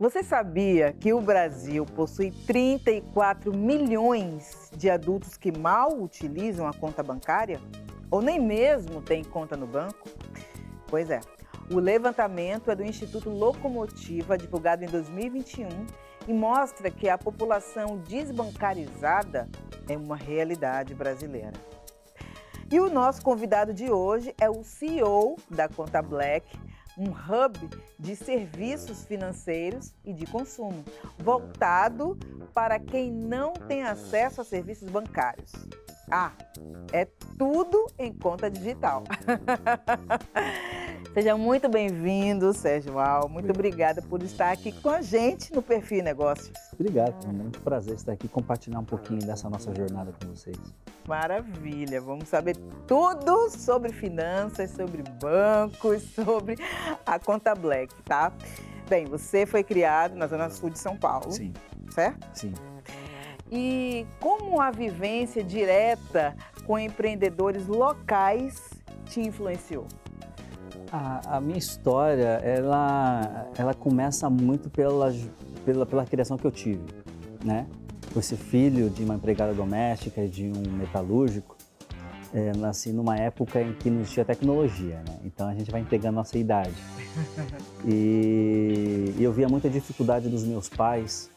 Você sabia que o Brasil possui 34 milhões de adultos que mal utilizam a conta bancária? Ou nem mesmo têm conta no banco? Pois é, o levantamento é do Instituto Locomotiva, divulgado em 2021, e mostra que a população desbancarizada é uma realidade brasileira. E o nosso convidado de hoje é o CEO da Conta Black, um hub de serviços financeiros e de consumo, voltado para quem não tem acesso a serviços bancários. É tudo em conta digital. Seja muito bem-vindo, Sérgio Al. Muito obrigada por estar aqui com a gente no Perfil Negócios. Obrigado, é muito prazer estar aqui e compartilhar um pouquinho dessa nossa jornada com vocês. Maravilha, vamos saber tudo sobre finanças, sobre bancos, sobre a Conta Black, tá? Bem, você foi criado na Zona Sul de São Paulo, Sim. Certo? Sim. E como a vivência direta com empreendedores locais te influenciou? A minha história, ela começa muito pela criação que eu tive, né? Por ser filho de uma empregada doméstica e de um metalúrgico, nasci numa época em que não existia tecnologia, né? Então a gente vai entregando a nossa idade. E eu via muita dificuldade dos meus pais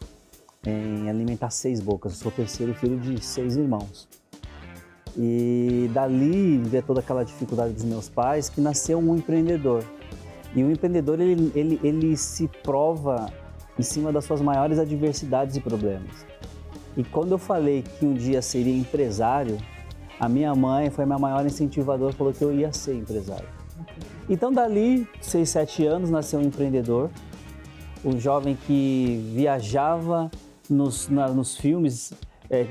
em alimentar 6 bocas. Eu sou o terceiro filho de 6 irmãos. E dali, ver toda aquela dificuldade dos meus pais, que nasceu um empreendedor. E o empreendedor, ele se prova em cima das suas maiores adversidades e problemas. E quando eu falei que um dia seria empresário, a minha mãe foi a minha maior incentivadora, falou que eu ia ser empresário. Então dali, 6, 7 anos, nasceu um empreendedor, um jovem que viajava nos filmes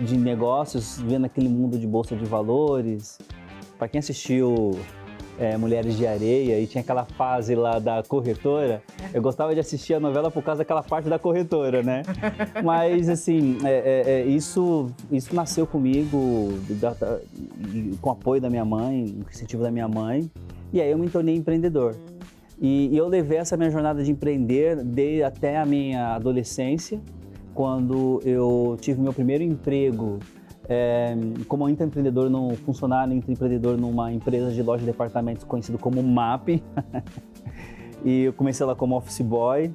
de negócios, vendo aquele mundo de bolsa de valores. Para quem assistiu Mulheres de Areia e tinha aquela fase lá da corretora, eu gostava de assistir a novela por causa daquela parte da corretora, né? Mas assim, isso nasceu comigo com o apoio da minha mãe, o incentivo da minha mãe, e aí eu me tornei empreendedor. E eu levei essa minha jornada de empreender desde até a minha adolescência, quando eu tive meu primeiro emprego como intraempreendedor, funcionário intraempreendedor numa empresa de loja de departamentos conhecido como MAP. E eu comecei lá como office boy.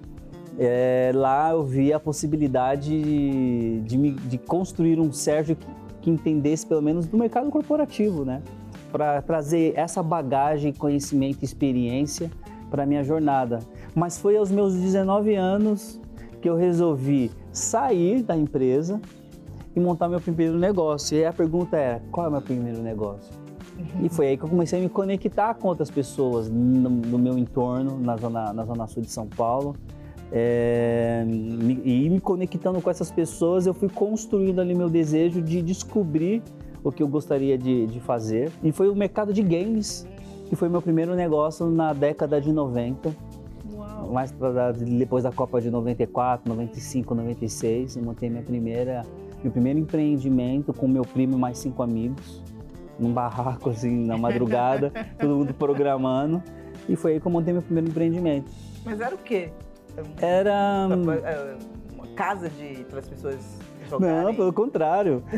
Lá eu vi a possibilidade de construir um Sérgio que entendesse pelo menos do mercado corporativo, né? Para trazer essa bagagem, conhecimento e experiência para a minha jornada. Mas foi aos meus 19 anos que eu resolvi sair da empresa e montar meu primeiro negócio. E aí a pergunta era, qual é o meu primeiro negócio? E foi aí que eu comecei a me conectar com outras pessoas no meu entorno, na zona sul de São Paulo. E me conectando com essas pessoas, eu fui construindo ali meu desejo de descobrir o que eu gostaria de fazer. E foi o mercado de games, que foi meu primeiro negócio na década de 90. Uau. Mais depois da Copa de 94, 95, 96, eu montei meu primeiro empreendimento com meu primo e mais 5 amigos, num barraco assim, na madrugada, todo mundo programando, e foi aí que eu montei meu primeiro empreendimento. Mas era o quê? Era uma casa para as pessoas jogarem? Não, pelo contrário. A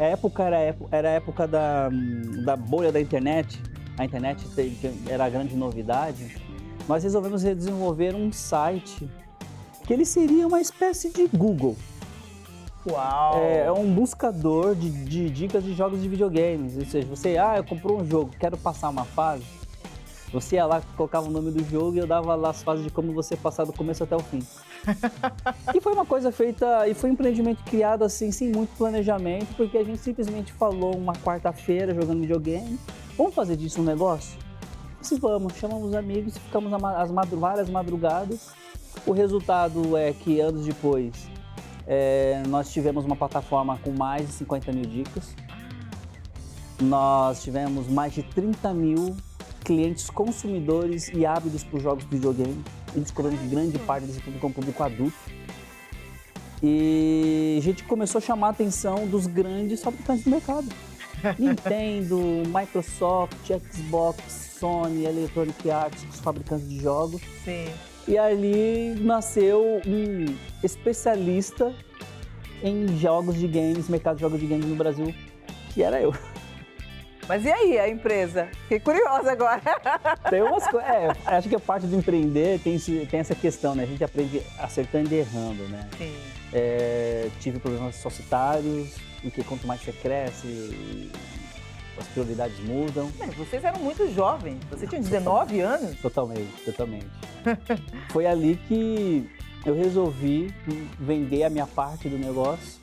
época era a época da bolha da internet, a internet era a grande novidade, nós resolvemos desenvolver um site que ele seria uma espécie de Google. Uau! É um buscador de dicas de jogos de videogames. Ou seja, você, eu comprou um jogo, quero passar uma fase. Você ia lá, colocava o nome do jogo e eu dava lá as fases de como você passar do começo até o fim. E foi uma coisa feita, e foi um empreendimento criado assim, sem muito planejamento, porque a gente simplesmente falou uma quarta-feira jogando videogame, vamos fazer disso um negócio? Assim, vamos, chamamos os amigos, ficamos várias madrugadas. O resultado é que anos depois, nós tivemos uma plataforma com mais de 50 mil dicas. Nós tivemos mais de 30 mil clientes consumidores e ávidos por jogos de videogame. E descobrimos que grande parte desse público é um público adulto. E a gente começou a chamar a atenção dos grandes fabricantes do mercado. Nintendo, Microsoft, Xbox, Sony, Electronic Arts, os fabricantes de jogos. Sim. E ali nasceu um especialista em jogos de games, mercado de jogos de games no Brasil, que era eu. Mas e aí, a empresa? Fiquei curiosa agora. Tem umas coisas. Acho que a parte do empreender tem essa questão, né? A gente aprende acertando e errando, né? Sim. Tive problemas societários, porque quanto mais você cresce, as prioridades mudam. Mas vocês eram muito jovens. Você tinha 19 anos? Totalmente. Foi ali que eu resolvi vender a minha parte do negócio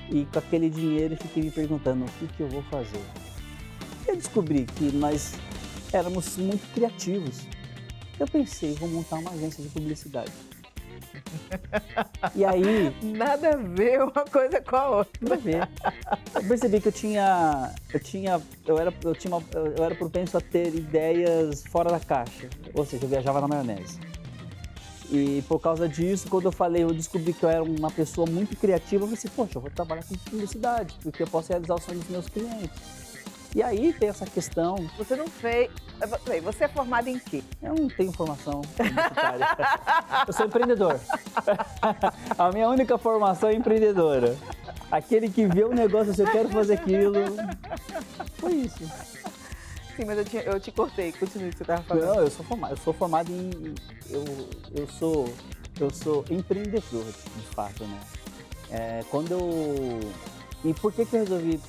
e com aquele dinheiro eu fiquei me perguntando o que eu vou fazer. Eu descobri que nós éramos muito criativos. Eu pensei, vou montar uma agência de publicidade. E aí... Nada a ver uma coisa com a outra. Nada a ver. Eu percebi que eu era propenso a ter ideias fora da caixa. Ou seja, eu viajava na maionese. E por causa disso, quando eu descobri que eu era uma pessoa muito criativa, eu falei assim, poxa, eu vou trabalhar com publicidade, porque eu posso realizar os sonhos dos meus clientes. E aí tem essa questão... Você não fez... Peraí, você é formado em quê? Eu não tenho formação publicitária. Eu sou empreendedor. A minha única formação é empreendedora. Aquele que vê o negócio, eu quero fazer aquilo. Foi isso. Sim, mas eu te cortei. Continue o que você estava falando. Não, eu sou formado em... Eu sou empreendedor, de fato, né? E por que eu resolvi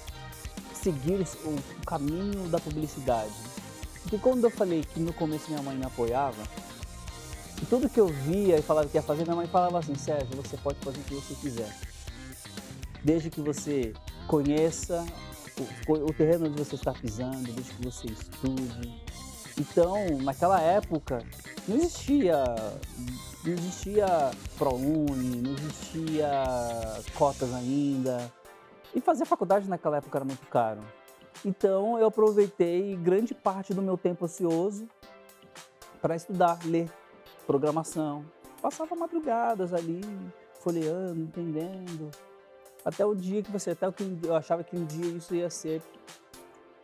seguir o caminho da publicidade? Porque quando eu falei que no começo minha mãe me apoiava, e tudo que eu via e falava que ia fazer, minha mãe falava assim, Sérgio, você pode fazer o que você quiser. Desde que você conheça o terreno onde você está pisando, desde que você estude. Então, naquela época, não existia ProUni, não existia cotas ainda. E fazer faculdade naquela época era muito caro. Então eu aproveitei grande parte do meu tempo ocioso para estudar, ler, programação. Passava madrugadas ali, folheando, entendendo. Até o dia que eu achava que um dia isso ia ser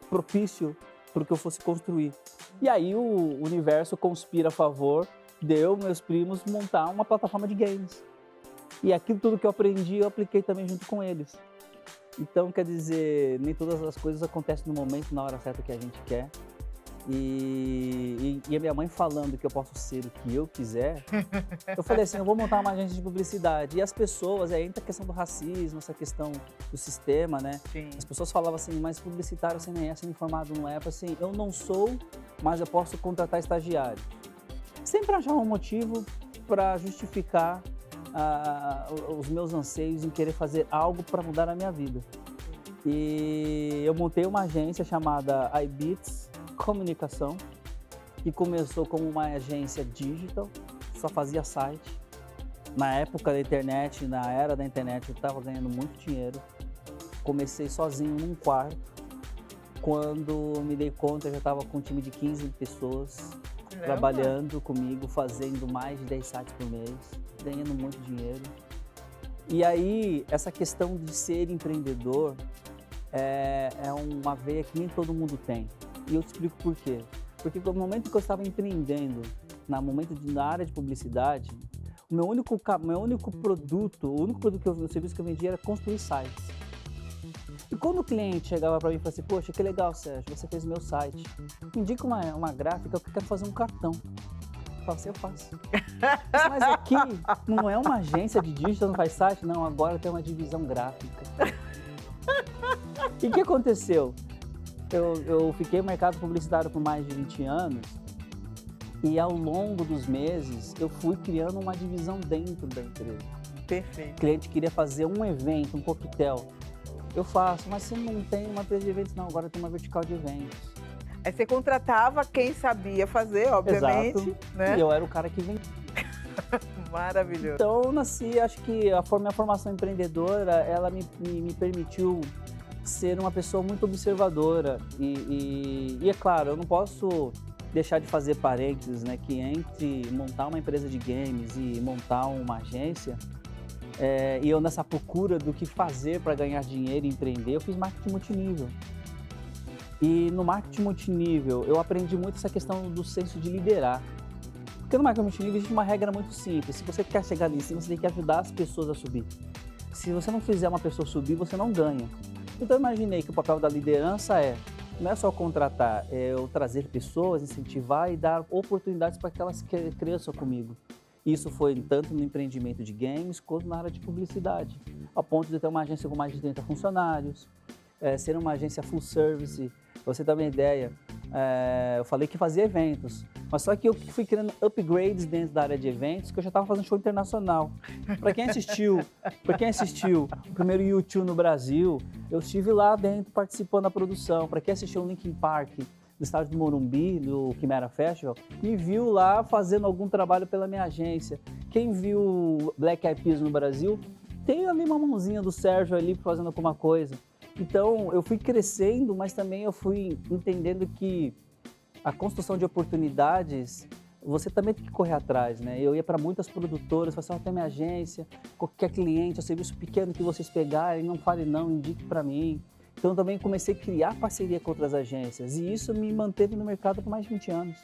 propício para o que eu fosse construir. E aí o universo conspira a favor de eu e meus primos montar uma plataforma de games. E aquilo tudo que eu aprendi, eu apliquei também junto com eles. Então, quer dizer, nem todas as coisas acontecem no momento, na hora certa que a gente quer. E a minha mãe falando que eu posso ser o que eu quiser, eu falei assim, eu vou montar uma agência de publicidade. E as pessoas, entra a questão do racismo, essa questão do sistema, né? Sim. As pessoas falavam assim, mas publicitário você nem é, semi-formado não é. Eu falei assim, eu não sou, mas eu posso contratar estagiário. Sempre achava um motivo para justificar os meus anseios em querer fazer algo para mudar a minha vida. E eu montei uma agência chamada iBits Comunicação, que começou como uma agência digital, só fazia site. Na época da internet, na era da internet, eu estava ganhando muito dinheiro. Comecei sozinho num quarto. Quando me dei conta, eu já estava com um time de 15 pessoas trabalhando comigo, fazendo mais de 10 sites por mês, ganhando muito dinheiro. E aí, essa questão de ser empreendedor é uma veia que nem todo mundo tem. E eu te explico por quê. Porque no momento que eu estava empreendendo, na área de publicidade, o meu único produto, o serviço que eu vendia era construir sites. E quando o cliente chegava para mim e falava assim, poxa, que legal, Sérgio, você fez o meu site. Me indica uma gráfica, eu quero fazer um cartão. Eu falava assim, eu faço. Mas aqui não é uma agência de digital, não faz site? Não, agora tem uma divisão gráfica. E o que aconteceu? Eu fiquei no mercado publicitário por mais de 20 anos e ao longo dos meses eu fui criando uma divisão dentro da empresa. Perfeito. O cliente queria fazer um evento, um coquetel. Eu faço, mas você não tem uma empresa de eventos? Não, agora tem uma vertical de eventos. Aí você contratava quem sabia fazer, obviamente. Exato. Né? E eu era o cara que vendia. Maravilhoso. Então eu nasci, acho que a minha formação empreendedora, ela me permitiu ser uma pessoa muito observadora. E é claro, eu não posso deixar de fazer parênteses, né, que entre montar uma empresa de games e montar uma agência, E eu nessa procura do que fazer para ganhar dinheiro e empreender, eu fiz marketing multinível. E no marketing multinível, eu aprendi muito essa questão do senso de liderar. Porque no marketing multinível existe uma regra muito simples. Se você quer chegar ali em cima, você tem que ajudar as pessoas a subir. Se você não fizer uma pessoa subir, você não ganha. Então eu imaginei que o papel da liderança não é só contratar, é eu trazer pessoas, incentivar e dar oportunidades para que elas cresçam comigo. Isso foi tanto no empreendimento de games quanto na área de publicidade, ao ponto de ter uma agência com mais de 30 funcionários, ser uma agência full service. Pra você ter uma ideia, eu falei que fazia eventos, mas só que eu fui criando upgrades dentro da área de eventos, que eu já estava fazendo show internacional. Para quem assistiu o primeiro YouTube no Brasil, eu estive lá dentro participando da produção. Para quem assistiu o Linkin Park no estádio do Morumbi, no Quimera Festival, me viu lá fazendo algum trabalho pela minha agência. Quem viu Black Eyed Peas no Brasil, tem ali uma mãozinha do Sérgio ali fazendo alguma coisa. Então, eu fui crescendo, mas também eu fui entendendo que a construção de oportunidades, você também tem que correr atrás, né? Eu ia para muitas produtoras, falei assim, tem minha agência, qualquer cliente, o serviço pequeno que vocês pegarem, não fale não, indique para mim. Então, eu também comecei a criar parceria com outras agências e isso me manteve no mercado por mais de 20 anos.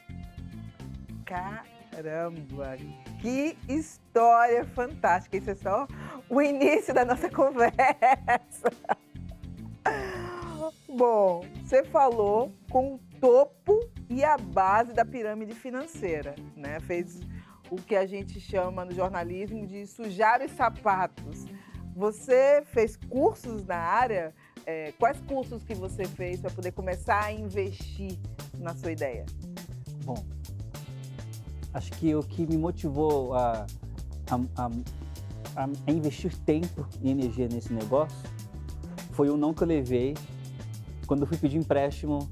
Caramba, que história fantástica! Isso é só o início da nossa conversa. Bom, você falou com o topo e a base da pirâmide financeira, né? Fez o que a gente chama no jornalismo de sujar os sapatos. Você fez cursos na área? Quais cursos que você fez para poder começar a investir na sua ideia? Bom, acho que o que me motivou a investir tempo e energia nesse negócio foi o não que eu levei quando eu fui pedir empréstimo.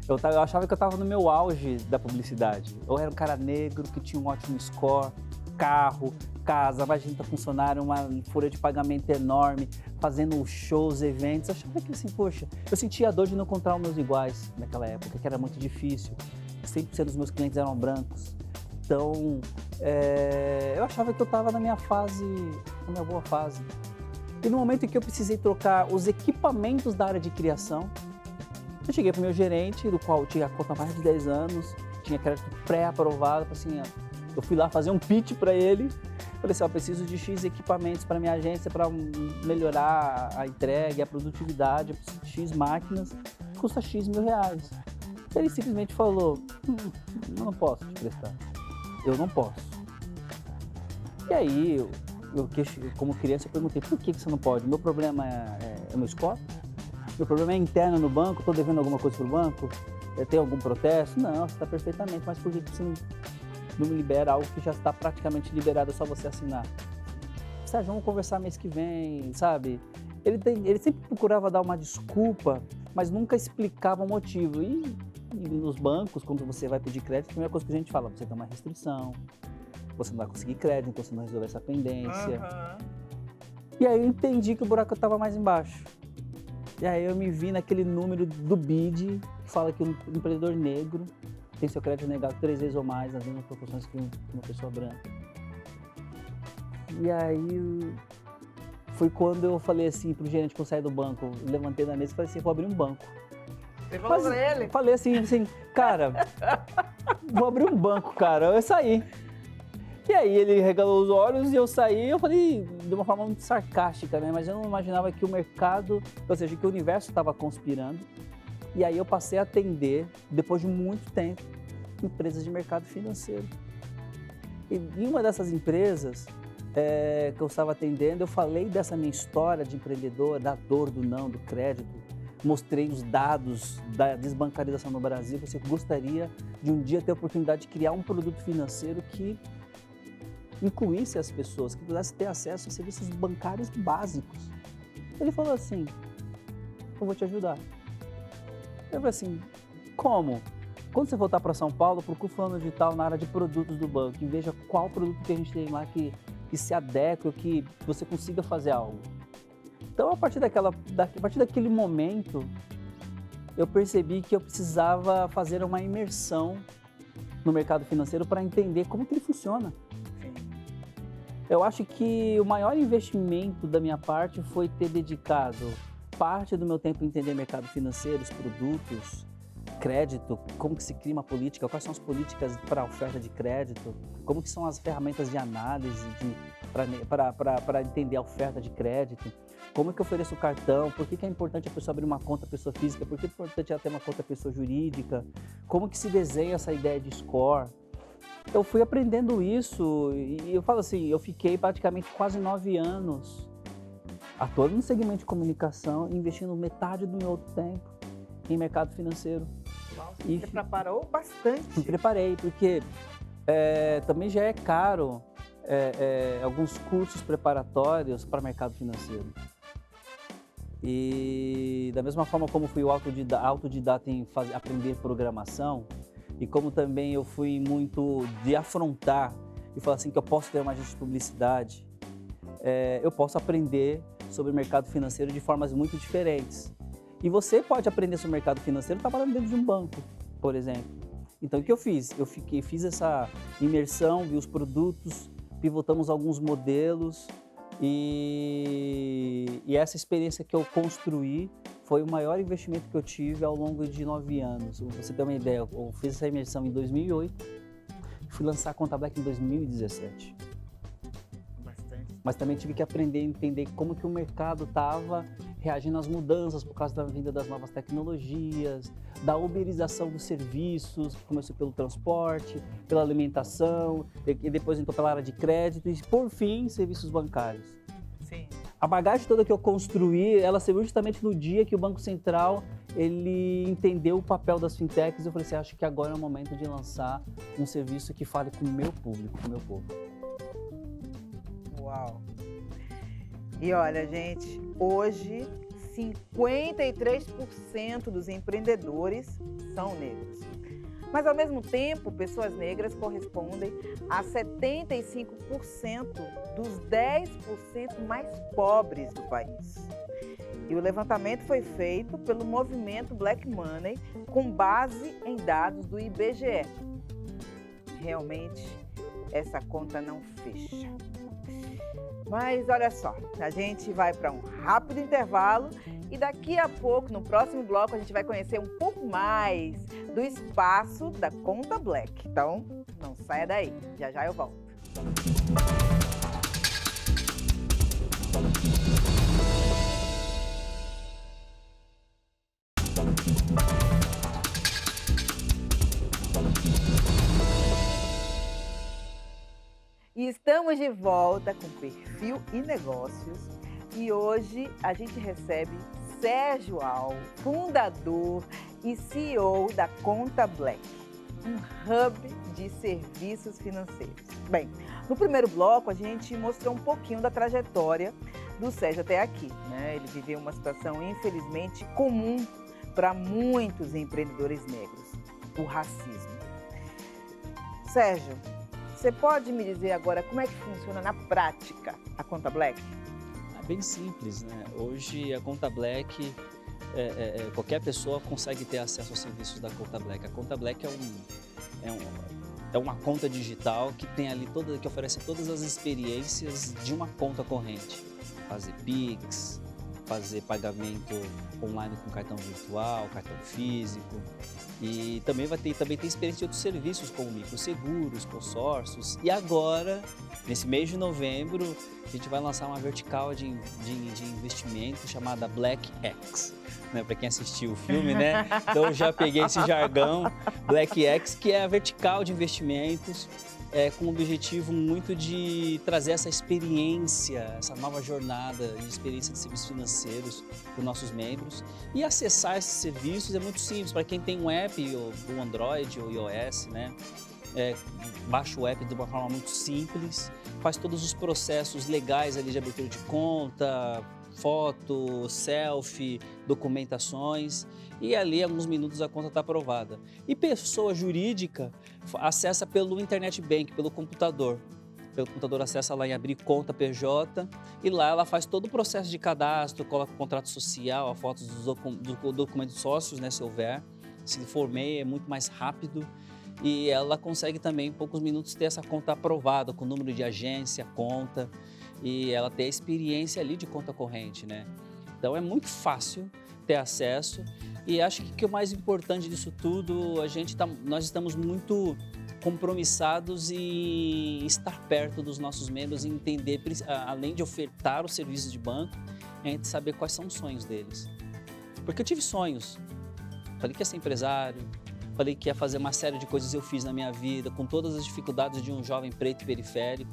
Eu achava que eu estava no meu auge da publicidade. Eu era um cara negro que tinha um ótimo score, carro, casa, mais de 30 funcionários, uma folha de pagamento enorme, fazendo shows, eventos. Eu achava que assim, poxa, eu sentia a dor de não encontrar os meus iguais naquela época, que era muito difícil. 100% dos meus clientes eram brancos. Então, eu achava que eu estava na minha boa fase. E no momento em que eu precisei trocar os equipamentos da área de criação, eu cheguei para o meu gerente, do qual eu tinha a conta há mais de 10 anos, tinha crédito pré-aprovado, assim, eu fui lá fazer um pitch para ele, falei assim, eu preciso de X equipamentos para minha agência para melhorar a entrega, a produtividade, eu preciso de X máquinas, custa X mil reais. Ele simplesmente falou, eu não posso te prestar, eu não posso. E aí, eu, como criança, eu perguntei, por que você não pode? Meu problema é meu score? Meu problema é interno no banco? Estou devendo alguma coisa para o banco? Tem algum protesto? Não, você está perfeitamente, mas por que você não me libera algo que já está praticamente liberado, é só você assinar? Sérgio, vamos conversar mês que vem, sabe? Ele sempre procurava dar uma desculpa, mas nunca explicava o motivo. E nos bancos, quando você vai pedir crédito, a primeira coisa que a gente fala, você tem uma restrição, você não vai conseguir crédito, então você não resolver essa pendência. Uhum. E aí eu entendi que o buraco estava mais embaixo. E aí eu me vi naquele número do BID, que fala que um empreendedor negro tem seu crédito negado 3 vezes ou mais, nas mesmas proporções que uma pessoa branca. E aí foi quando eu falei assim pro gerente, quando eu saí do banco, levantei da mesa e falei assim, vou abrir um banco. Você falou pra ele? Falei assim, cara, vou abrir um banco, cara. Eu saí. E aí ele regalou os olhos e eu saí, eu falei de uma forma muito sarcástica, né? Mas eu não imaginava que o mercado, ou seja, que o universo estava conspirando. E aí eu passei a atender, depois de muito tempo, empresas de mercado financeiro. E em uma dessas empresas que eu estava atendendo, eu falei dessa minha história de empreendedor, da dor do não, do crédito. Mostrei os dados da desbancarização no Brasil. Você gostaria de um dia ter a oportunidade de criar um produto financeiro que incluísse as pessoas, que pudesse ter acesso a serviços bancários básicos. Ele falou assim, eu vou te ajudar. Eu falei assim, como? Quando você voltar para São Paulo, procure fulano de tal na área de produtos do banco e veja qual produto que a gente tem lá que se adequa, que você consiga fazer algo. Então, a partir daquele momento, eu percebi que eu precisava fazer uma imersão no mercado financeiro para entender como que ele funciona. Eu acho que o maior investimento da minha parte foi ter dedicado parte do meu tempo a entender mercado financeiro, os produtos, crédito, como que se cria uma política, quais são as políticas para a oferta de crédito, como que são as ferramentas de análise para entender a oferta de crédito, como é que eu ofereço o cartão, por que é importante a pessoa abrir uma conta pessoa física, por que é importante ela ter uma conta pessoa jurídica, como que se desenha essa ideia de score. Eu fui aprendendo isso e eu falo assim, eu fiquei praticamente quase 9 anos atuando no segmento de comunicação, investindo metade do meu outro tempo em mercado financeiro. Nossa, você preparou bastante. Me preparei, porque também já é caro alguns cursos preparatórios para mercado financeiro. E da mesma forma como fui autodidata em aprender programação, e como também eu fui muito de afrontar e falar assim que eu posso ter uma agência de publicidade, eu posso aprender sobre o mercado financeiro de formas muito diferentes. E você pode aprender sobre o mercado financeiro trabalhando dentro de um banco, por exemplo. Então, o que eu fiz? Eu fiz essa imersão, vi os produtos, pivotamos alguns modelos e essa experiência que eu construí foi o maior investimento que eu tive ao longo de 9 anos. Pra você ter uma ideia, eu fiz essa imersão em 2008 e fui lançar a Conta Black em 2017. Mas também tive que aprender a entender como que o mercado estava reagindo às mudanças por causa da vinda das novas tecnologias, da uberização dos serviços, que começou pelo transporte, pela alimentação, e depois então pela área de crédito e, por fim, serviços bancários. Sim. A bagagem toda que eu construí, ela serviu justamente no dia que o Banco Central ele entendeu o papel das fintechs. Eu falei assim, acho que agora é o momento de lançar um serviço que fale com o meu público, com o meu povo. Uau! E olha, gente, hoje 53% dos empreendedores são negros. Mas, ao mesmo tempo, pessoas negras correspondem a 75% dos 10% mais pobres do país. E o levantamento foi feito pelo movimento Black Money com base em dados do IBGE. Realmente, essa conta não fecha. Mas olha só, a gente vai para um rápido intervalo e daqui a pouco, no próximo bloco, a gente vai conhecer um pouco mais do espaço da Conta Black. Então, não saia daí, já já eu volto. E estamos de volta com Perfil e Negócios e hoje a gente recebe Sérgio Al, fundador e CEO da Conta Black, um hub de serviços financeiros. Bem, no primeiro bloco a gente mostrou um pouquinho da trajetória do Sérgio até aqui, né? Ele viveu uma situação infelizmente comum para muitos empreendedores negros, o racismo. Sérgio, você pode me dizer agora como é que funciona na prática a Conta Black? É bem simples, né? Hoje a Conta Black, qualquer pessoa consegue ter acesso aos serviços da Conta Black. A Conta Black é uma conta digital que tem ali que oferece todas as experiências de uma conta corrente. Fazer Pix, fazer pagamento online com cartão virtual, cartão físico. E também tem experiência de outros serviços, como microseguros, consórcios. E agora, nesse mês de novembro, a gente vai lançar uma vertical de investimento chamada Black X. Né? Para quem assistiu o filme, né? Então eu já peguei esse jargão, Black X, que é a vertical de investimentos, com o objetivo muito de trazer essa experiência, essa nova jornada de experiência de serviços financeiros para os nossos membros. E acessar esses serviços é muito simples, para quem tem um app, do Android ou iOS, né? Baixa o app de uma forma muito simples, faz todos os processos legais ali de abertura de conta, foto, selfie, documentações, e ali em alguns minutos a conta está aprovada. E pessoa jurídica acessa pelo Internet Bank, pelo computador. Pelo computador acessa lá em abrir conta PJ e lá ela faz todo o processo de cadastro, coloca o contrato social, a foto dos documentos sócios, né, se houver. Se for MEI é muito mais rápido. e ela consegue também, em poucos minutos, ter essa conta aprovada, com o número de agência, conta, e ela tem a experiência ali de conta corrente, né? Então é muito fácil ter acesso, e acho que o mais importante disso tudo, nós estamos muito compromissados em estar perto dos nossos membros e entender, além de ofertar os serviços de banco, a gente saber quais são os sonhos deles. Porque eu tive sonhos, falei que ia ser empresário, falei que ia fazer uma série de coisas que eu fiz na minha vida, com todas as dificuldades de um jovem preto e periférico.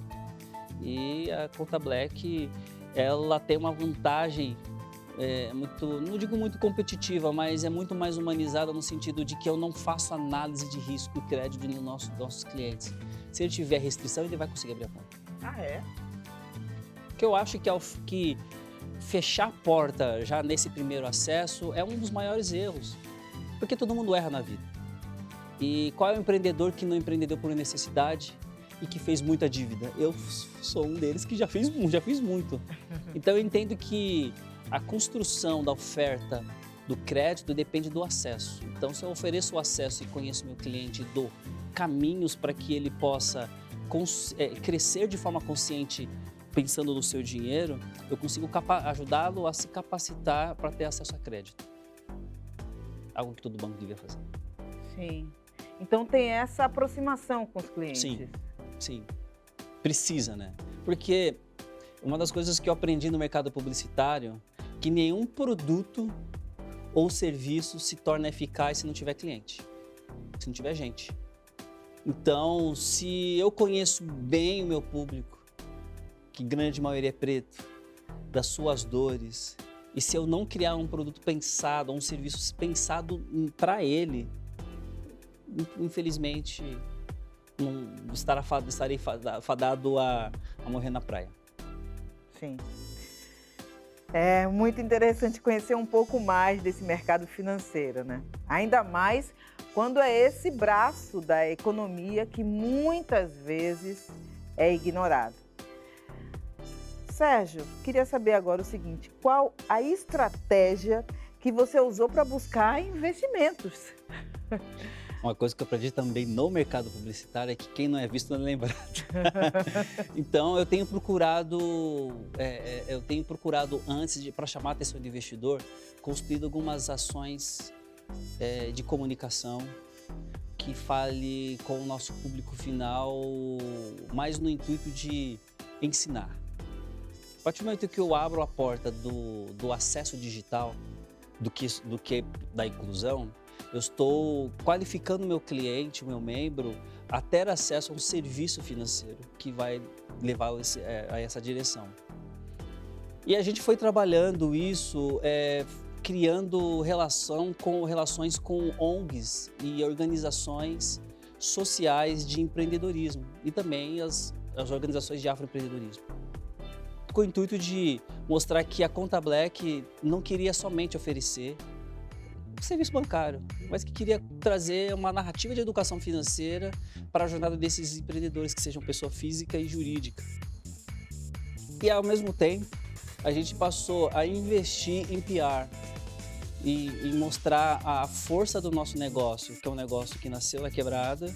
E a Conta Black, ela tem uma vantagem, não digo muito competitiva, mas é muito mais humanizada no sentido de que eu não faço análise de risco e crédito dos nossos clientes. Se ele tiver restrição, ele vai conseguir abrir a conta. Ah, é? Porque eu acho que fechar a porta já nesse primeiro acesso é um dos maiores erros, porque todo mundo erra na vida. E qual é o empreendedor que não empreendeu por necessidade e que fez muita dívida? Eu sou um deles que já fiz muito. Então eu entendo que a construção da oferta do crédito depende do acesso. Então, se eu ofereço o acesso e conheço meu cliente e dou caminhos para que ele possa crescer de forma consciente, pensando no seu dinheiro, eu consigo ajudá-lo a se capacitar para ter acesso a crédito. Algo que todo banco devia fazer. Sim. Então tem essa aproximação com os clientes. Sim. Precisa, né? Porque uma das coisas que eu aprendi no mercado publicitário, que nenhum produto ou serviço se torna eficaz se não tiver cliente, se não tiver gente. Então, se eu conheço bem o meu público, que grande maioria é preto, das suas dores, e se eu não criar um produto pensado, um serviço pensado para ele, infelizmente, estarei fadado a morrer na praia. Sim. É muito interessante conhecer um pouco mais desse mercado financeiro, né? Ainda mais quando é esse braço da economia que muitas vezes é ignorado. Sérgio, queria saber agora o seguinte: qual a estratégia que você usou para buscar investimentos? Uma coisa que eu aprendi também no mercado publicitário é que quem não é visto não é lembrado. Então, eu tenho procurado antes, para chamar a atenção do investidor, construído algumas ações de comunicação que fale com o nosso público final, mais no intuito de ensinar. A partir do momento que eu abro a porta do acesso digital, do que da inclusão, eu estou qualificando meu cliente, meu membro, a ter acesso a um serviço financeiro que vai levar a essa direção. E a gente foi trabalhando isso, criando relações com ONGs e organizações sociais de empreendedorismo e também as organizações de afroempreendedorismo, com o intuito de mostrar que a Conta Black não queria somente oferecer serviço bancário, mas que queria trazer uma narrativa de educação financeira para a jornada desses empreendedores, que sejam pessoa física e jurídica. E, ao mesmo tempo, a gente passou a investir em PR e mostrar a força do nosso negócio, que é um negócio que nasceu na quebrada,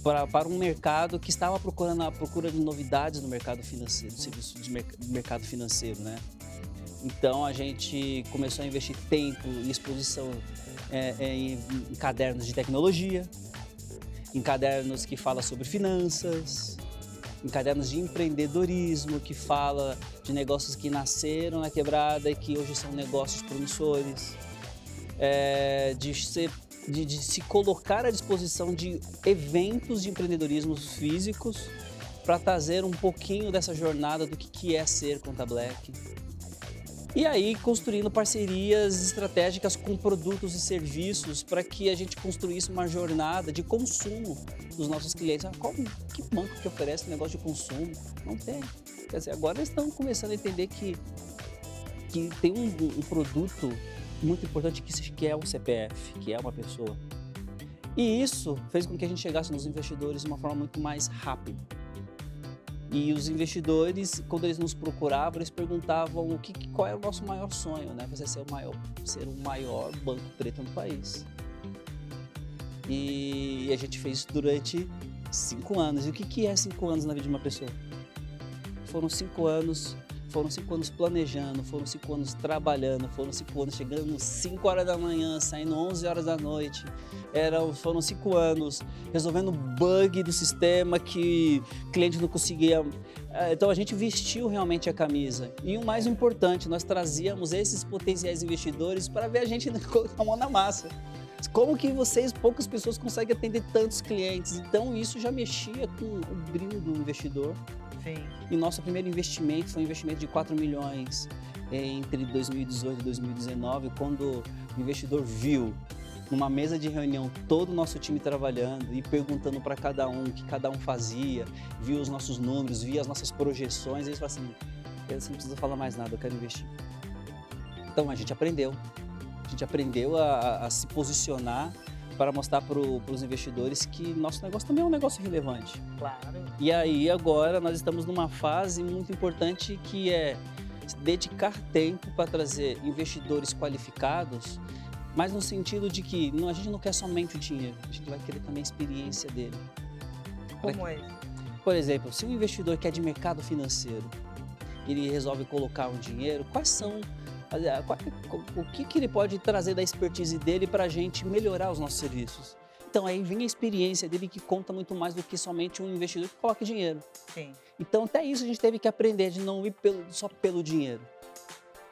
para um mercado que estava à procura de novidades no mercado financeiro, serviço do mercado financeiro, né? Então, a gente começou a investir tempo e exposição em cadernos de tecnologia, em cadernos que falam sobre finanças, em cadernos de empreendedorismo, que fala de negócios que nasceram na quebrada e que hoje são negócios promissores, de se colocar à disposição de eventos de empreendedorismo físicos para trazer um pouquinho dessa jornada do que é ser Conta Black. E aí, construindo parcerias estratégicas com produtos e serviços para que a gente construísse uma jornada de consumo dos nossos clientes. Que banco que oferece negócio de consumo? Não tem. Quer dizer, agora eles estão começando a entender que tem um produto muito importante que é um CPF, que é uma pessoa. E isso fez com que a gente chegasse nos investidores de uma forma muito mais rápida. E os investidores, quando eles nos procuravam, eles perguntavam qual era o nosso maior sonho, né? Você ser o maior banco preto no país. E a gente fez isso durante 5 anos. E o que é 5 anos na vida de uma pessoa? Foram 5 anos planejando, foram 5 anos trabalhando, foram 5 anos chegando 5 horas da manhã, saindo 11 horas da noite. Foram 5 anos resolvendo bug do sistema que o cliente não conseguia. Então a gente vestiu realmente a camisa. E o mais importante, nós trazíamos esses potenciais investidores para ver a gente colocar a mão na massa. Como que poucas pessoas conseguem atender tantos clientes? Então isso já mexia com o brilho do investidor. Sim. E nosso primeiro investimento foi um investimento de 4 milhões entre 2018 e 2019, quando o investidor viu numa mesa de reunião todo o nosso time trabalhando e perguntando para cada um o que cada um fazia, viu os nossos números, via as nossas projeções, e eles falaram assim, eu não preciso falar mais nada, eu quero investir. Então a gente aprendeu a se posicionar para mostrar para os investidores que nosso negócio também é um negócio relevante. Claro. E aí agora nós estamos numa fase muito importante que é dedicar tempo para trazer investidores qualificados, mas no sentido de que a gente não quer somente o dinheiro, a gente vai querer também a experiência dele. Como é? Por exemplo, se um investidor que é de mercado financeiro, ele resolve colocar um dinheiro, o que ele pode trazer da expertise dele para a gente melhorar os nossos serviços? Então aí vem a experiência dele que conta muito mais do que somente um investidor que coloca dinheiro. Sim. Então até isso a gente teve que aprender, de não ir só pelo dinheiro.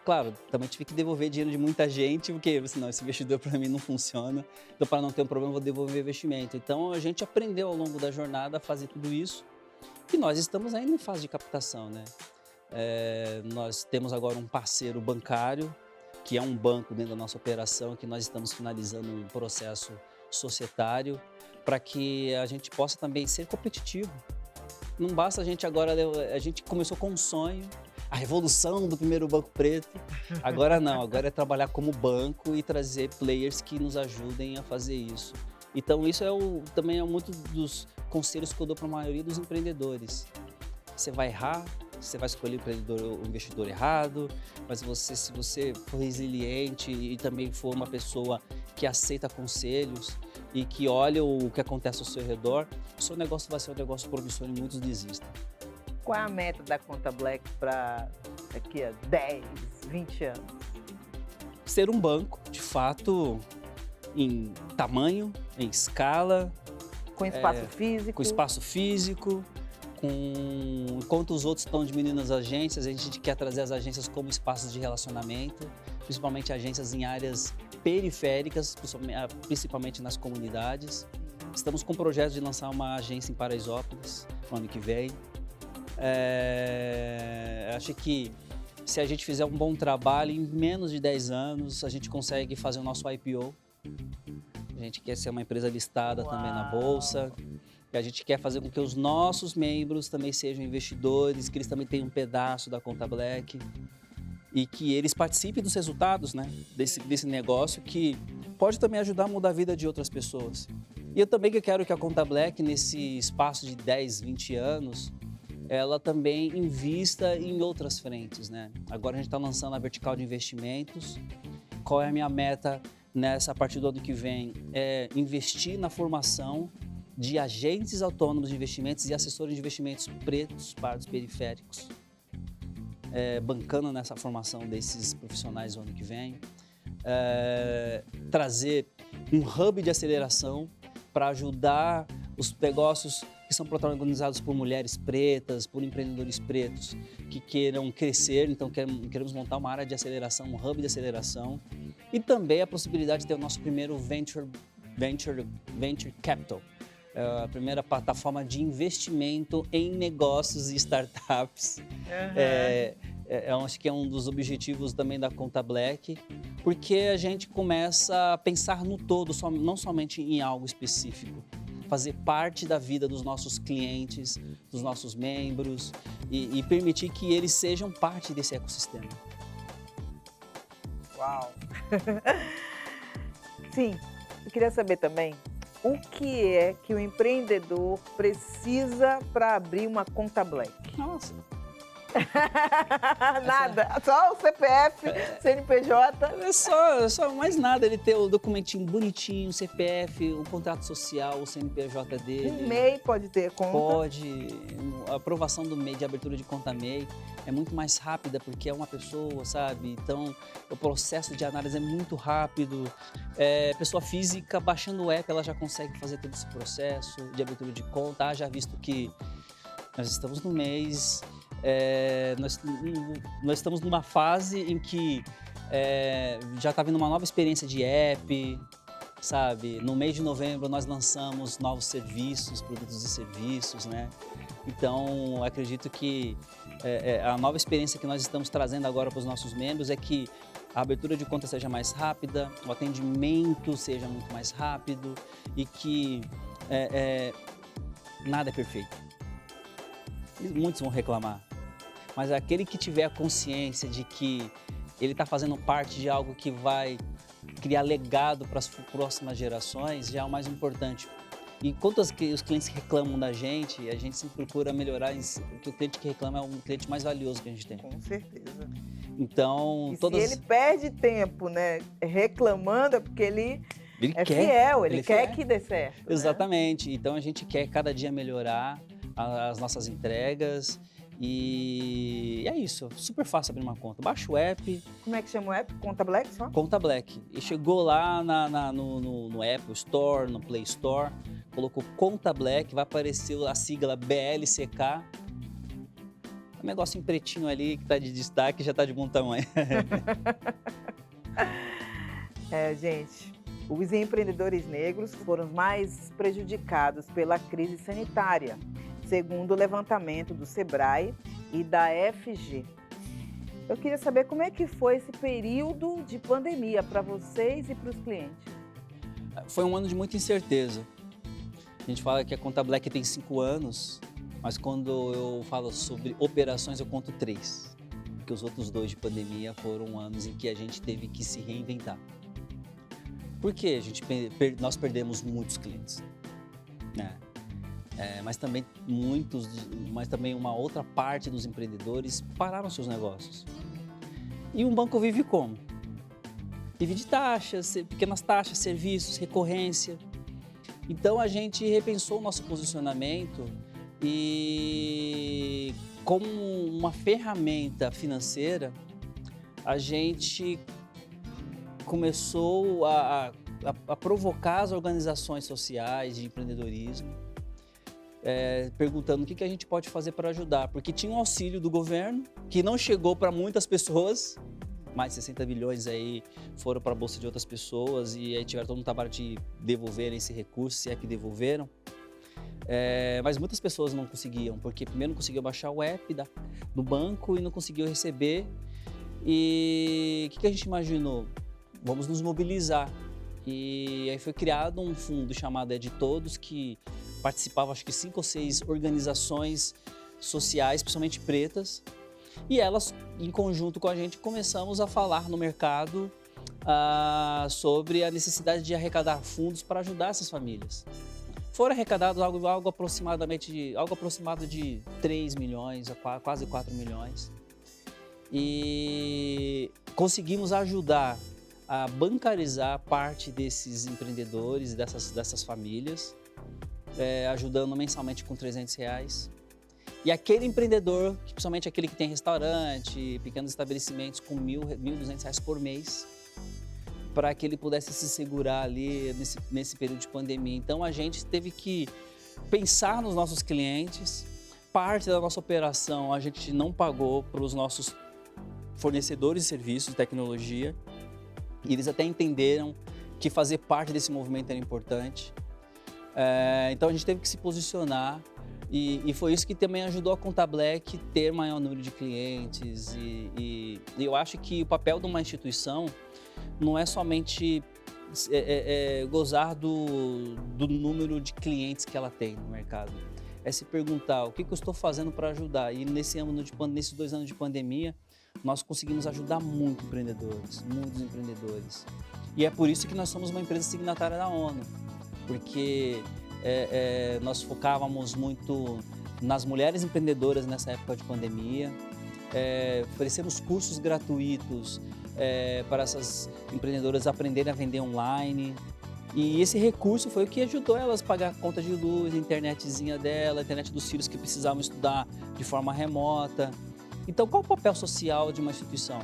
Claro, também tive que devolver dinheiro de muita gente, porque senão esse investidor para mim não funciona. Então para não ter um problema eu vou devolver investimento. Então a gente aprendeu ao longo da jornada a fazer tudo isso e nós estamos ainda em fase de captação, né? Nós temos agora um parceiro bancário, que é um banco dentro da nossa operação, que nós estamos finalizando um processo societário para que a gente possa também ser competitivo. Não basta a gente começou com um sonho, a revolução do primeiro banco preto, agora não, agora é trabalhar como banco e trazer players que nos ajudem a fazer isso. Então isso também é muito dos conselhos que eu dou para a maioria dos empreendedores. Você vai errar, você vai escolher o investidor errado, mas se você for resiliente e também for uma pessoa que aceita conselhos e que olha o que acontece ao seu redor, o seu negócio vai ser um negócio promissor e muitos desistem. Qual é a meta da Conta Black para daqui a 10, 20 anos? Ser um banco, de fato, em tamanho, em escala. Com espaço físico? Com espaço físico. Enquanto os outros estão diminuindo as agências, a gente quer trazer as agências como espaços de relacionamento, principalmente agências em áreas periféricas, principalmente nas comunidades. Estamos com o projeto de lançar uma agência em Paraisópolis no ano que vem. Acho que se a gente fizer um bom trabalho, em menos de 10 anos, a gente consegue fazer o nosso IPO. A gente quer ser uma empresa listada também na Bolsa. E a gente quer fazer com que os nossos membros também sejam investidores, que eles também tenham um pedaço da Conta Black e que eles participem dos resultados, né, desse negócio que pode também ajudar a mudar a vida de outras pessoas. E eu também quero que a Conta Black, nesse espaço de 10, 20 anos, ela também invista em outras frentes, né? Agora a gente está lançando a vertical de investimentos. Qual é a minha meta a partir do ano que vem? É investir na formação de agentes autônomos de investimentos e assessores de investimentos pretos, pardos, periféricos, bancando nessa formação desses profissionais no ano que vem, trazer um hub de aceleração para ajudar os negócios que são protagonizados por mulheres pretas, por empreendedores pretos que queiram crescer, então queremos montar uma área de aceleração, um hub de aceleração e também a possibilidade de ter o nosso primeiro Venture Capital, a primeira plataforma de investimento em negócios e startups. Acho que é um dos objetivos também da Conta Black, porque a gente começa a pensar no todo, não somente em algo específico. Fazer parte da vida dos nossos clientes, dos nossos membros e permitir que eles sejam parte desse ecossistema. Uau! Sim, eu queria saber também o que é que o empreendedor precisa para abrir uma Conta Black. Nossa, Nada, só o CPF, CNPJ. É só mais nada, ele ter o documentinho bonitinho, o CPF, o contrato social, o CNPJ dele. O MEI pode ter conta. Pode. A aprovação do MEI, de abertura de conta MEI, é muito mais rápida porque é uma pessoa, sabe? Então, o processo de análise é muito rápido. Pessoa física, baixando o app, ela já consegue fazer todo esse processo de abertura de conta. Já visto que nós estamos no mês, nós estamos numa fase em que já está vindo uma nova experiência de app, sabe? No mês de novembro nós lançamos novos serviços, produtos e serviços, né? Então, acredito que a nova experiência que nós estamos trazendo agora para os nossos membros é que a abertura de conta seja mais rápida, o atendimento seja muito mais rápido e que nada é perfeito. E muitos vão reclamar, mas aquele que tiver a consciência de que ele está fazendo parte de algo que vai criar legado para as próximas gerações já é o mais importante. E quanto os clientes reclamam da gente, a gente sempre procura melhorar, porque o cliente que reclama é um cliente mais valioso que a gente tem. Com certeza. Então, se ele perde tempo, né, reclamando, é porque ele quer, fiel, ele quer que dê certo. Exatamente. Né? Então, a gente quer cada dia melhorar as nossas entregas e é isso. Super fácil abrir uma conta. Baixa o app. Como é que chama o app? Conta Black só? Conta Black. E chegou lá no Apple Store, no Play Store, colocou Conta Black, vai aparecer a sigla BLCK. Um negócio em pretinho ali que está de destaque já está de bom tamanho. Gente, os empreendedores negros foram os mais prejudicados pela crise sanitária, segundo o levantamento do Sebrae e da FG. Eu queria saber como é que foi esse período de pandemia para vocês e para os clientes. Foi um ano de muita incerteza. A gente fala que a Conta Black tem 5 anos, mas quando eu falo sobre operações eu conto 3. Porque os outros 2 de pandemia foram anos em que a gente teve que se reinventar. Por quê? Nós perdemos muitos clientes, né? Mas também uma outra parte dos empreendedores pararam seus negócios. E um banco vive como? Vive de taxas, pequenas taxas, serviços, recorrência. Então a gente repensou o nosso posicionamento e, como uma ferramenta financeira, a gente começou a provocar as organizações sociais de empreendedorismo, perguntando o que a gente pode fazer para ajudar, porque tinha um auxílio do governo que não chegou para muitas pessoas, mais de 60 bilhões aí foram para a bolsa de outras pessoas e aí tiveram todo um trabalho de devolverem esse recurso, se é que devolveram. Mas muitas pessoas não conseguiam, porque primeiro não conseguiam baixar o app do banco e não conseguiam receber. E o que a gente imaginou? Vamos nos mobilizar. E aí foi criado um fundo chamado de Todos, que participavam acho que 5 ou 6 organizações sociais, principalmente pretas, e elas, em conjunto com a gente, começamos a falar no mercado sobre a necessidade de arrecadar fundos para ajudar essas famílias. Foram arrecadados algo aproximado de 3 milhões, a quase 4 milhões. E conseguimos ajudar a bancarizar parte desses empreendedores, dessas famílias, ajudando mensalmente com R$300. E aquele empreendedor, principalmente aquele que tem restaurante, pequenos estabelecimentos, com R$1.200 por mês, para que ele pudesse se segurar ali nesse período de pandemia. Então a gente teve que pensar nos nossos clientes. Parte da nossa operação a gente não pagou para os nossos fornecedores de serviços de tecnologia. E eles até entenderam que fazer parte desse movimento era importante. Então a gente teve que se posicionar e foi isso que também ajudou a Conta Black ter maior número de clientes. E eu acho que o papel de uma instituição não é somente gozar do número de clientes que ela tem no mercado. É se perguntar o que eu estou fazendo para ajudar. E nesses 2 anos de pandemia, nós conseguimos ajudar muitos empreendedores. E é por isso que nós somos uma empresa signatária da ONU, porque nós focávamos muito nas mulheres empreendedoras nessa época de pandemia, oferecemos cursos gratuitos para essas empreendedoras aprenderem a vender online. E esse recurso foi o que ajudou elas a pagar a conta de luz, a internetzinha dela, a internet dos filhos que precisavam estudar de forma remota. Então, qual o papel social de uma instituição?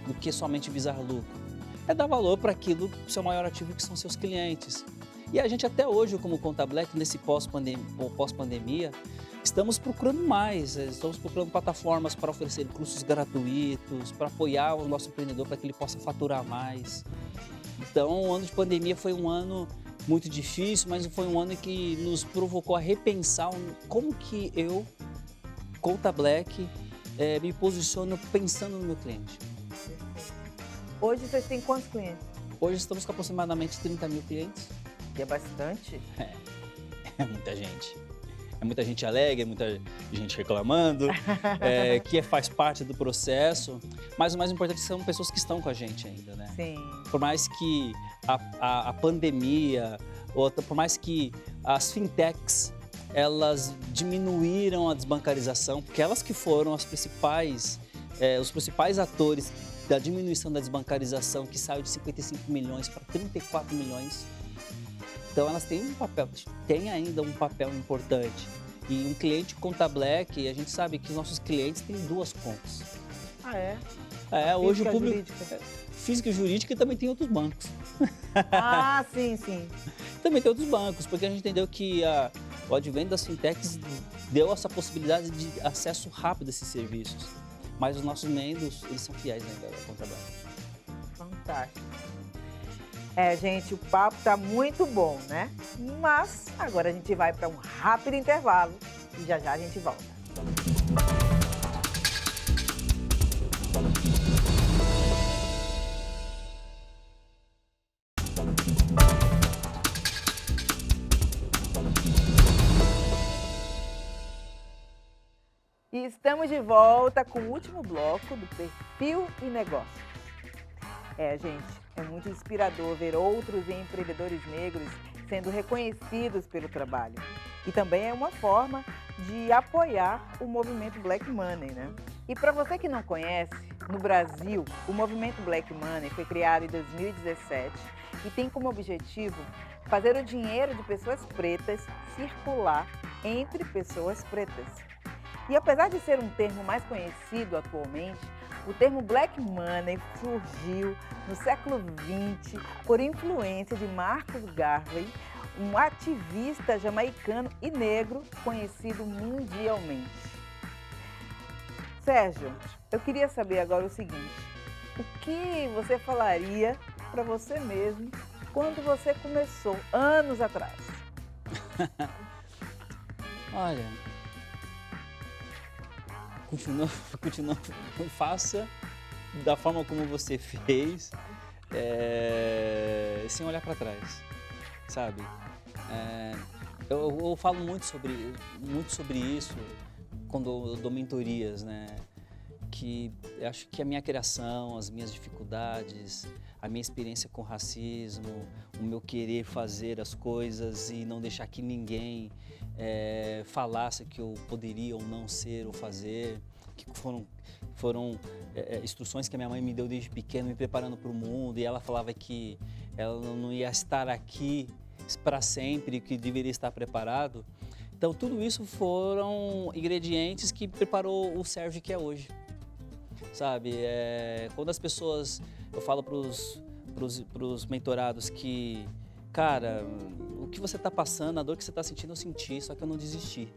Do que somente visar lucro? É dar valor para aquilo, seu maior ativo, que são seus clientes. E a gente até hoje, como Conta Black, nesse pós-pandemia, estamos procurando mais, estamos procurando plataformas para oferecer cursos gratuitos, para apoiar o nosso empreendedor para que ele possa faturar mais. Então, o ano de pandemia foi um ano muito difícil, mas foi um ano que nos provocou a repensar como que eu, Conta Black, me posiciono pensando no meu cliente. Hoje vocês têm quantos clientes? Hoje estamos com aproximadamente 30 mil clientes. Que é bastante. É muita gente. É muita gente alegre, é muita gente reclamando, que faz parte do processo. Mas o mais importante são pessoas que estão com a gente ainda, né? Sim. Por mais que a pandemia, por mais que as fintechs, elas diminuíram a desbancarização, porque elas que foram os principais atores da diminuição da desbancarização, que saiu de 55 milhões para 34 milhões. Então elas têm ainda um papel importante. E um cliente Conta Black, a gente sabe que os nossos clientes têm 2 contas. Ah, é? Hoje o público... Jurídica. Física e jurídica, e também tem outros bancos. Ah, sim, sim. Também tem outros bancos, porque a gente entendeu que o advento das fintechs deu essa possibilidade de acesso rápido a esses serviços. Mas os nossos membros, eles são fiéis ainda ao Conta Black. Fantástico. Gente, o papo tá muito bom, né? Mas agora a gente vai para um rápido intervalo e já a gente volta. E estamos de volta com o último bloco do Perfil e Negócio. Gente, é muito inspirador ver outros empreendedores negros sendo reconhecidos pelo trabalho. E também é uma forma de apoiar o movimento Black Money, né? E para você que não conhece, no Brasil, o movimento Black Money foi criado em 2017 e tem como objetivo fazer o dinheiro de pessoas pretas circular entre pessoas pretas. E apesar de ser um termo mais conhecido atualmente, o termo Black Money surgiu no século XX por influência de Marcus Garvey, um ativista jamaicano e negro conhecido mundialmente. Sérgio, eu queria saber agora o seguinte: o que você falaria para você mesmo quando você começou, anos atrás? Olha, continua, faça da forma como você fez, sem olhar para trás, sabe? Eu falo muito sobre isso quando eu dou mentorias, né? Que eu acho que a minha criação, as minhas dificuldades, a minha experiência com racismo, o meu querer fazer as coisas e não deixar que ninguém falasse que eu poderia ou não ser ou fazer, que foram instruções que a minha mãe me deu desde pequeno, me preparando para o mundo, e ela falava que ela não ia estar aqui para sempre, que deveria estar preparado. Então tudo isso foram ingredientes que preparou o Sérgio que é hoje, sabe? Quando as pessoas, eu falo para os mentorados que, cara, o que você está passando, a dor que você está sentindo, eu senti, só que eu não desisti.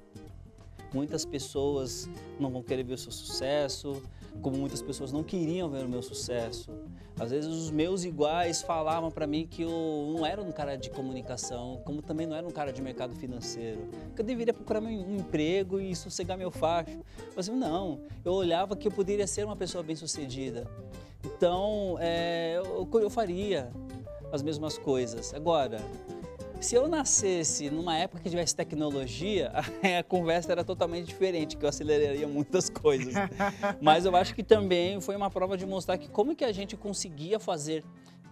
Muitas pessoas não vão querer ver o seu sucesso, como muitas pessoas não queriam ver o meu sucesso. Às vezes os meus iguais falavam para mim que eu não era um cara de comunicação, como também não era um cara de mercado financeiro, que eu deveria procurar um emprego e sossegar meu facho. Mas não, eu olhava que eu poderia ser uma pessoa bem-sucedida. Então, eu faria as mesmas coisas. Agora, se eu nascesse numa época que tivesse tecnologia, a conversa era totalmente diferente, que eu aceleraria muitas coisas. Mas eu acho que também foi uma prova de mostrar que como que a gente conseguia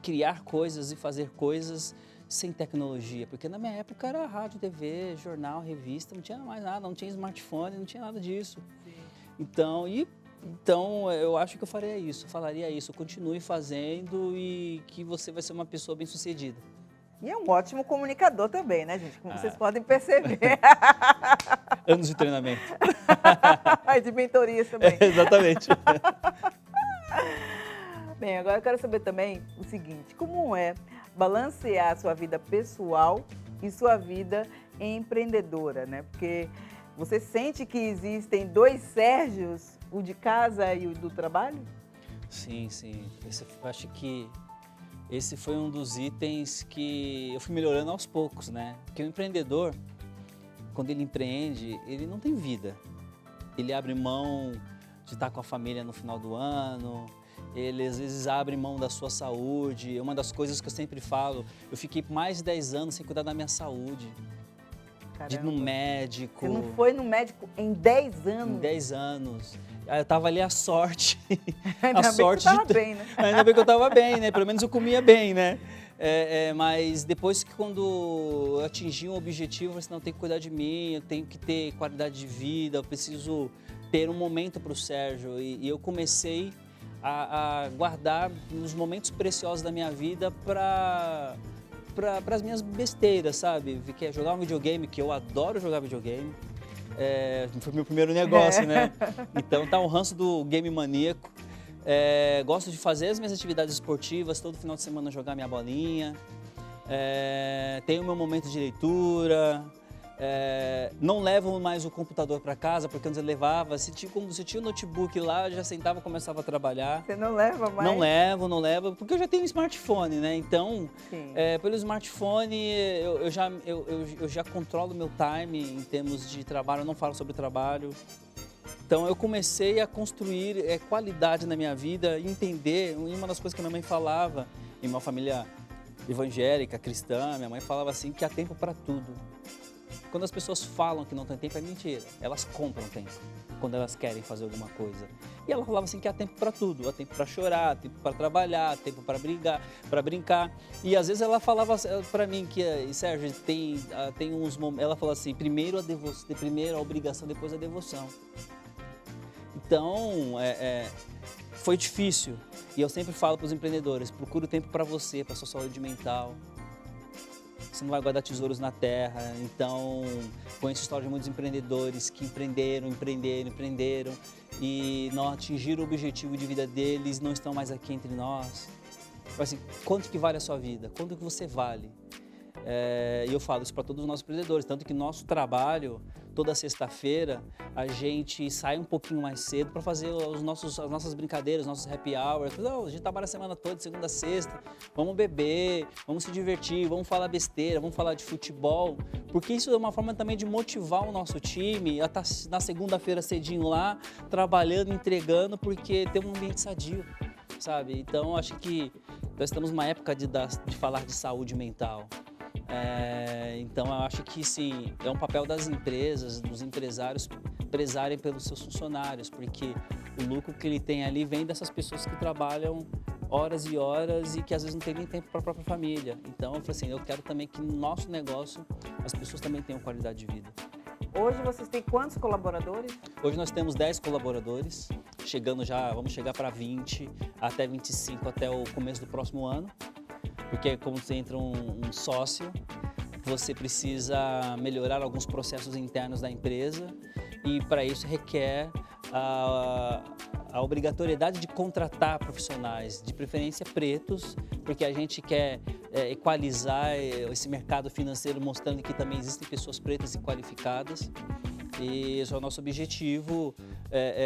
criar coisas e fazer coisas sem tecnologia. Porque na minha época era rádio, TV, jornal, revista, não tinha mais nada, não tinha smartphone, não tinha nada disso. Sim. Então, e Então, eu acho que eu falaria isso, continue fazendo e que você vai ser uma pessoa bem-sucedida. E é um ótimo comunicador também, né, gente? Como vocês podem perceber. Anos de treinamento. E de mentorias também. Exatamente. Bem, agora eu quero saber também o seguinte, como é balancear a sua vida pessoal e sua vida empreendedora, né? Porque você sente que existem dois Sérgios, o de casa e o do trabalho? Sim. Eu acho que esse foi um dos itens que eu fui melhorando aos poucos, né? Porque o empreendedor, quando ele empreende, ele não tem vida. Ele abre mão de estar com a família no final do ano, ele às vezes abre mão da sua saúde. Uma das coisas que eu sempre falo, eu fiquei mais de 10 anos sem cuidar da minha saúde. De ir no médico. Você não foi no médico em 10 anos? Em 10 anos. Eu tava ali a sorte. Ainda a sorte bem que eu tava bem, né? Ainda bem que eu tava bem, né? Pelo menos eu comia bem, né? Mas depois que quando eu atingi um objetivo, eu falei assim, não, eu tenho que cuidar de mim, eu tenho que ter qualidade de vida, eu preciso ter um momento para o Sérgio. E eu comecei a guardar os momentos preciosos da minha vida para as minhas besteiras, sabe? Que é jogar um videogame, que eu adoro jogar videogame. Foi meu primeiro negócio, né? Então tá um ranço do game maníaco. Gosto de fazer as minhas atividades esportivas, todo final de semana jogar minha bolinha. Tenho meu momento de leitura. Não levo mais o computador para casa, porque antes eu levava. Se tinha o notebook lá, eu já sentava e começava a trabalhar. Você não leva mais? Não levo, porque eu já tenho um smartphone, né? Então, pelo smartphone, eu já controlo meu time em termos de trabalho, eu não falo sobre trabalho. Então, eu comecei a construir qualidade na minha vida, entender, uma das coisas que a minha mãe falava, em uma família evangélica, cristã, minha mãe falava assim, que há tempo para tudo. Quando as pessoas falam que não tem tempo, é mentira. Elas compram tempo quando elas querem fazer alguma coisa. E ela falava assim que há tempo para tudo. Há tempo para chorar, há tempo para trabalhar, há tempo para brigar, para brincar. E às vezes ela falava para mim que, Sérgio, tem uns momentos... Ela falou assim, primeiro a obrigação, depois a devoção. Então, foi difícil. E eu sempre falo para os empreendedores, procure o tempo para você, para sua saúde mental. Você não vai guardar tesouros na terra. Então, conheço histórias de muitos empreendedores que empreenderam e não atingiram o objetivo de vida deles, não estão mais aqui entre nós. Assim, quanto que vale a sua vida? Quanto que você vale? E eu falo isso para todos os nossos empreendedores, tanto que nosso trabalho, toda sexta-feira, a gente sai um pouquinho mais cedo para fazer as nossas brincadeiras, nossos happy hours. Não, a gente trabalha a semana toda, de segunda a sexta, vamos beber, vamos se divertir, vamos falar besteira, vamos falar de futebol, porque isso é uma forma também de motivar o nosso time a estar na segunda-feira cedinho lá, trabalhando, entregando, porque tem um ambiente sadio, sabe? Então, acho que nós estamos numa época de falar de saúde mental. Então, eu acho que sim, é um papel das empresas, dos empresários, prezarem pelos seus funcionários, porque o lucro que ele tem ali vem dessas pessoas que trabalham horas e horas e que às vezes não tem nem tempo para a própria família. Então, eu falei assim, eu quero também que no nosso negócio as pessoas também tenham qualidade de vida. Hoje vocês têm quantos colaboradores? Hoje nós temos 10 colaboradores, vamos chegar para 20, até 25 até o começo do próximo ano. Porque como você entra um sócio, você precisa melhorar alguns processos internos da empresa e para isso requer a obrigatoriedade de contratar profissionais, de preferência pretos, porque a gente quer equalizar esse mercado financeiro mostrando que também existem pessoas pretas e qualificadas. E esse é o nosso objetivo.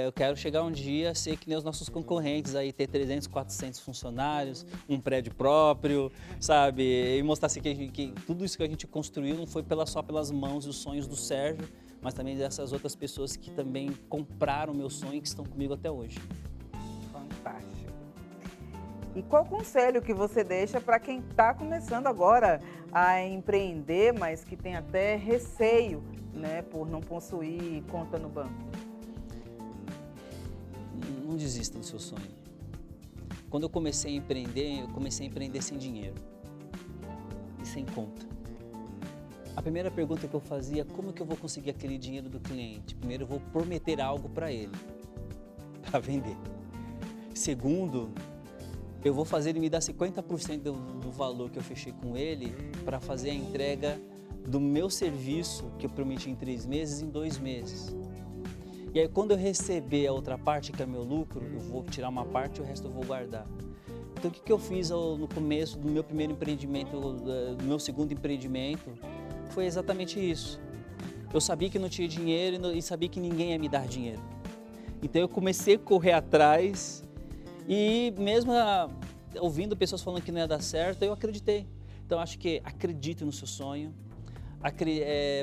Eu quero chegar um dia a ser que nem os nossos concorrentes, aí ter 300, 400 funcionários, um prédio próprio, sabe? E mostrar assim, que tudo isso que a gente construiu não foi só pelas mãos e os sonhos do Sérgio, mas também dessas outras pessoas que também compraram o meu sonho e que estão comigo até hoje. Fantástico. E qual conselho que você deixa para quem está começando agora a empreender, mas que tem até receio, né, por não possuir conta no banco? Não desista do seu sonho. Quando eu comecei a empreender sem dinheiro e sem conta. A primeira pergunta que eu fazia, como que eu vou conseguir aquele dinheiro do cliente? Primeiro eu vou prometer algo para ele para vender. Segundo, eu vou fazer ele me dar 50% do valor que eu fechei com ele para fazer a entrega do meu serviço que eu prometi em 3 meses, em 2 meses. E aí quando eu receber a outra parte, que é meu lucro, eu vou tirar uma parte e o resto eu vou guardar. Então o que eu fiz no começo do meu primeiro empreendimento, do meu segundo empreendimento, foi exatamente isso. Eu sabia que não tinha dinheiro e sabia que ninguém ia me dar dinheiro. Então eu comecei a correr atrás e mesmo ouvindo pessoas falando que não ia dar certo, eu acreditei. Então acho que acredite no seu sonho,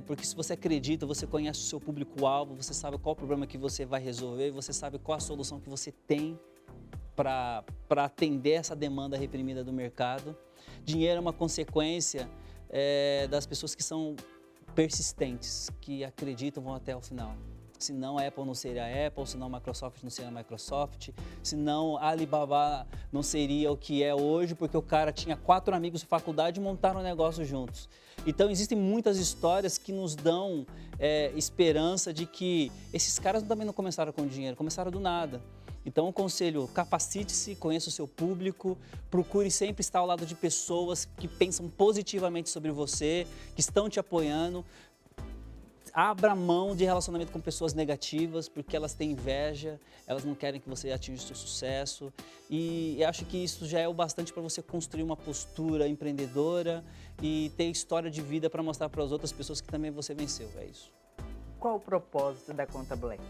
porque se você acredita, você conhece o seu público-alvo, você sabe qual o problema que você vai resolver, você sabe qual a solução que você tem para atender essa demanda reprimida do mercado. Dinheiro é uma consequência das pessoas que são persistentes, que acreditam, vão até o final. Senão a Apple não seria a Apple, senão a Microsoft não seria a Microsoft, senão a Alibaba não seria o que é hoje, porque o cara tinha 4 amigos de faculdade e montaram um negócio juntos. Então existem muitas histórias que nos dão esperança de que esses caras também não começaram com dinheiro, começaram do nada. Então o conselho, capacite-se, conheça o seu público, procure sempre estar ao lado de pessoas que pensam positivamente sobre você, que estão te apoiando. Abra mão de relacionamento com pessoas negativas, porque elas têm inveja, elas não querem que você atinja o seu sucesso. E acho que isso já é o bastante para você construir uma postura empreendedora e ter história de vida para mostrar para as outras pessoas que também você venceu. É isso. Qual o propósito da Conta Black?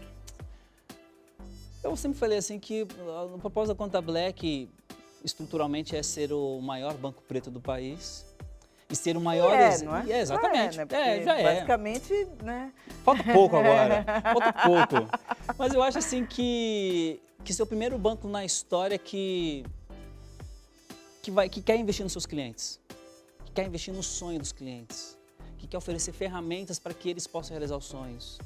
Eu sempre falei assim que o propósito da Conta Black, estruturalmente, é ser o maior banco preto do país. E ser o maior... não é? Exatamente. Né? Já é. Basicamente, né? Falta pouco agora. Falta pouco. Mas eu acho assim que ser o primeiro banco na história que quer investir nos seus clientes. Que quer investir no sonho dos clientes. Que quer oferecer ferramentas para que eles possam realizar os sonhos.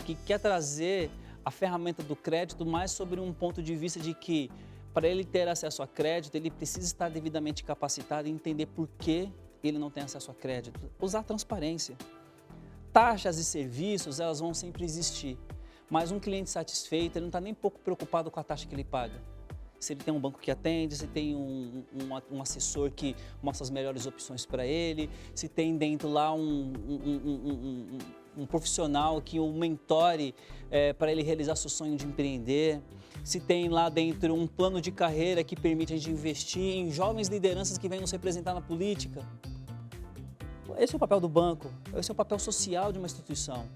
Que quer trazer a ferramenta do crédito mais sobre um ponto de vista de que, para ele ter acesso a crédito, ele precisa estar devidamente capacitado e entender por que ele não tem acesso a crédito. Usar transparência. Taxas e serviços, elas vão sempre existir, mas um cliente satisfeito, ele não está nem pouco preocupado com a taxa que ele paga. Se ele tem um banco que atende, se tem um assessor que mostra as melhores opções para ele, se tem dentro lá um profissional que o mentore para ele realizar seu sonho de empreender, se tem lá dentro um plano de carreira que permite a gente investir em jovens lideranças que venham nos representar na política. Esse é o papel do banco, esse é o papel social de uma instituição.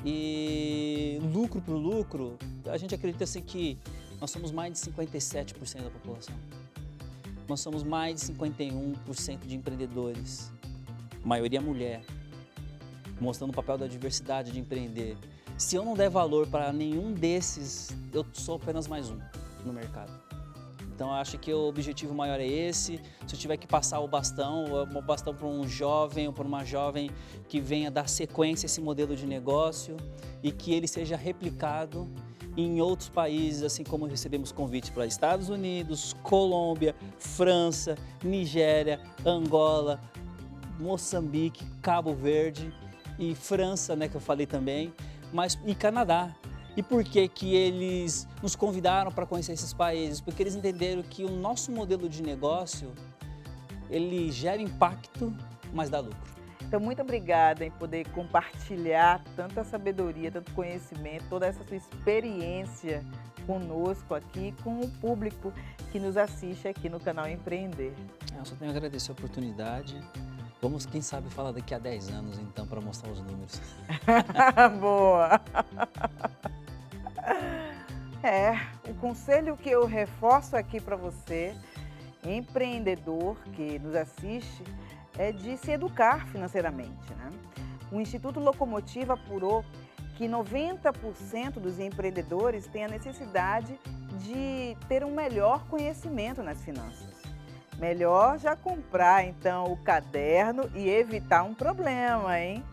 E lucro por lucro, a gente acredita assim que nós somos mais de 57% da população. Nós somos mais de 51% de empreendedores, maioria mulher, mostrando o papel da diversidade de empreender. Se eu não der valor para nenhum desses, eu sou apenas mais um no mercado. Então, eu acho que o objetivo maior é esse. Se eu tiver que passar o bastão para um jovem ou para uma jovem que venha dar sequência a esse modelo de negócio e que ele seja replicado em outros países, assim como recebemos convites para Estados Unidos, Colômbia, França, Nigéria, Angola, Moçambique, Cabo Verde e França, né, que eu falei também, e Canadá. E por que que eles nos convidaram para conhecer esses países? Porque eles entenderam que o nosso modelo de negócio, ele gera impacto, mas dá lucro. Então, muito obrigada em poder compartilhar tanta sabedoria, tanto conhecimento, toda essa sua experiência conosco aqui, com o público que nos assiste aqui no canal Empreender. Eu só tenho a agradecer a oportunidade. Vamos, quem sabe, falar daqui a 10 anos, então, para mostrar os números. Boa! O conselho que eu reforço aqui para você, empreendedor que nos assiste, é de se educar financeiramente, né? O Instituto Locomotiva apurou que 90% dos empreendedores têm a necessidade de ter um melhor conhecimento nas finanças. Melhor já comprar, então, o caderno e evitar um problema, hein?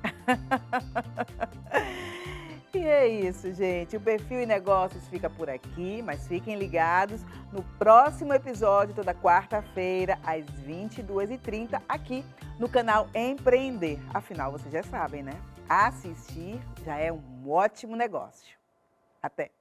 E é isso, gente. O Perfil e Negócios fica por aqui, mas fiquem ligados no próximo episódio, toda quarta-feira, às 22h30, aqui no canal Empreender. Afinal, vocês já sabem, né? Assistir já é um ótimo negócio. Até!